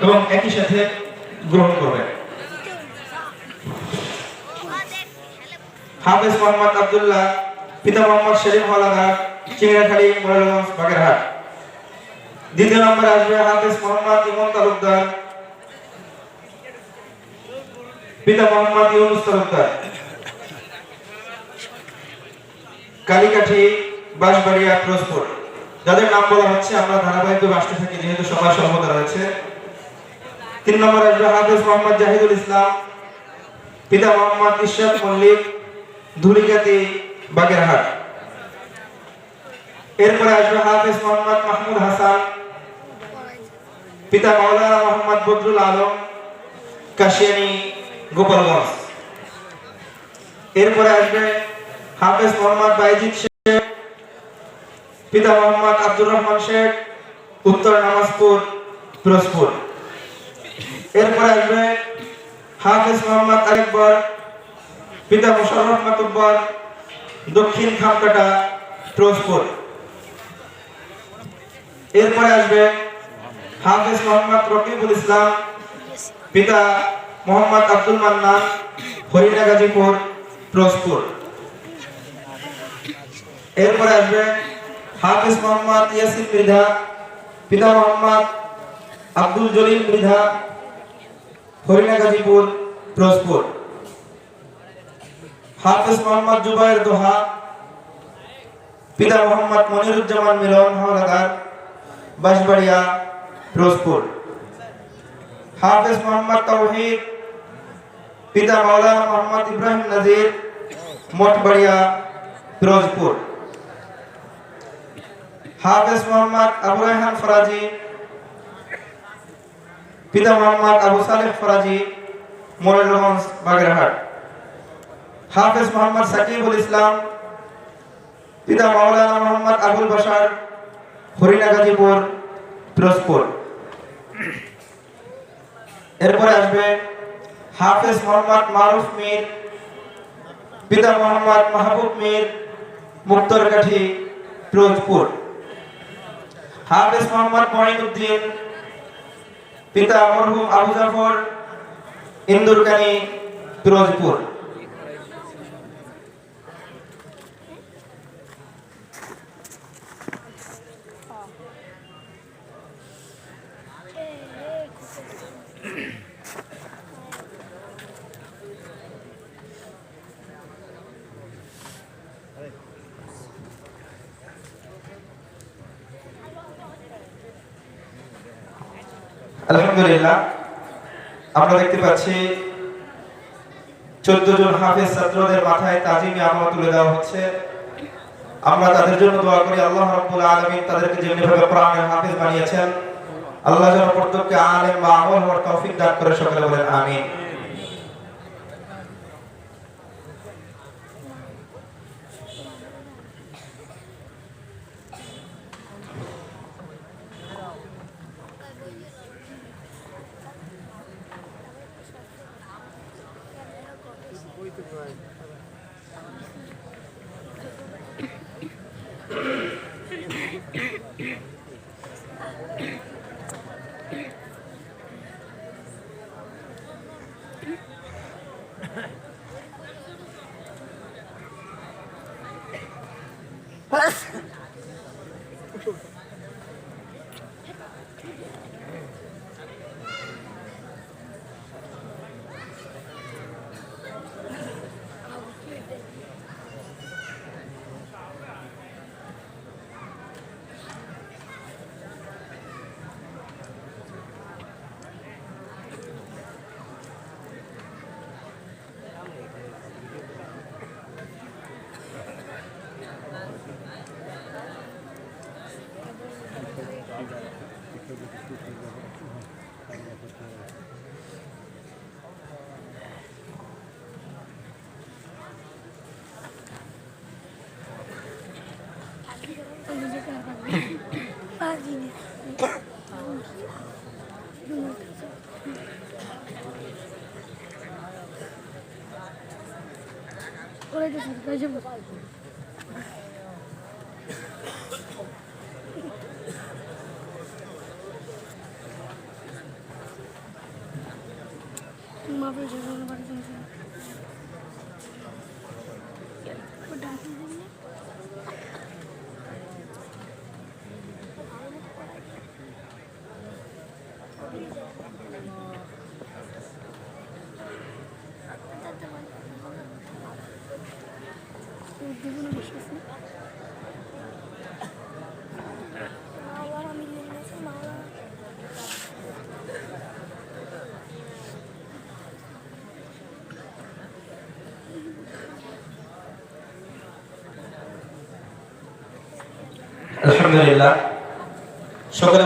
এবং একই সাথে গ্রহণ করবেন। হাফেজ মোহাম্মদ আব্দুল্লাহ, পিতা মোহাম্মদ সেলিম হলাদার, চিংড়াখালী, মোরালগঞ্জ, বাগেরহাট। দ্বিতীয় নম্বরে আসবে হাফেজ মোহাম্মদ ইমন তালুকদার, পিতা মোহাম্মদ ইউনুস তালুকদার, কালীকাঠি, বাঁশবাড়িয়া, ফিরোজপুর। যাদের নাম বলা হচ্ছে আমরা ধারাবাহিকভাবে আসতে থাকি যেহেতু সময় স্বল্পতা রয়েছে। 3 নম্বরে আসবে হাফেজ মোহাম্মদ জাহিদুল ইসলাম, পিতা মোহাম্মদ ইশরাত মল্লিক, ধুলিকাতি, বাগেরহাট। এরপরে আসবে হাফেজ মোহাম্মদ মাহমুদ হাসান, পিতা মাওলানা মোহাম্মদ বদরুল আলম, কাশিয়ানী, গোপালগঞ্জ। এরপরে আসবে হাফেজ মোহাম্মদ বাইজিদ শেখ, পিতা মোহাম্মদ আব্দুর রহমান শেখ, উত্তর নামাজপুর, ফিরোজপুর। এরপরে আসবে হাফেজ মোহাম্মদ আরেকবর, পিতা মোশাররফ মাতুব্বর, দক্ষিণ খামকাটা, ফিরোজপুর। এরপরে আসবে হাফেজ মোহাম্মদ রকিবুল ইসলাম, পিতা মোহাম্মদ আব্দুল মান্নান, হরিণা গাজীপুর, ফিরোজপুর। এরপরে আসবে হাফেজ মোহাম্মদ ইয়াসিন মৃধা, পিতা মোহাম্মদ আব্দুল জলিল মৃধা, হরিণা গাজীপুর, ফিরোজপুর। হাফেজ মোহাম্মদ জুবায়ের দোহা, পিতা মোহাম্মদ মনিরুজ্জামান মিলন হাওলাদার, বাঁশবাড়িয়া, ফিরোজপুর। হাফেজ মোহাম্মদ তাওহীদ, পিতা মাওলানা মোহাম্মদ ইব্রাহিম নাজির, মঠবাড়িয়া, ফিরোজপুর। হাফেজ মোহাম্মদ আবু রায়হান ফরাজি, পিতা মোহাম্মদ আবু সালেহ ফরাজি, মোরালগঞ্জ, বাগেরহাট। হাফেজ মোহাম্মদ সাকিবুল ইসলাম, পিতা মাওলানা মোহাম্মদ আবুল বাশার, হরিণা গাজীপুর, ফিরোজপুর। এরপরে আসবে হাফেজ মোহাম্মদ মারুফ মীর, পিতা মোহাম্মদ মাহবুব মীর, মুক্তারকাঠি, ফিরোজপুর। হাফেজ মোহাম্মদ মঈনুদ্দিন, পিতা মরহুম আবু জাফর, ইন্দুরকানী, ফিরোজপুর। আলহামদুলিল্লাহ, আমরা দেখতে পাচ্ছি 14 জন হাফেজ ছাত্রদের মাথায় তাজিমি আমা তুলে দেওয়া হচ্ছে। আমরা তাদের জন্য দোয়া করি আল্লাহ রাব্বুল আলামিন তাদেরকে যেভাবে কোরআনের হাফেজ বানিয়েছেন আল্লাহ যেন প্রত্যেককে আলেম বা আমল হওয়ার তৌফিক দান করে, সকলে বলেন আমিন। আলহামদুলিল্লাহ সকলে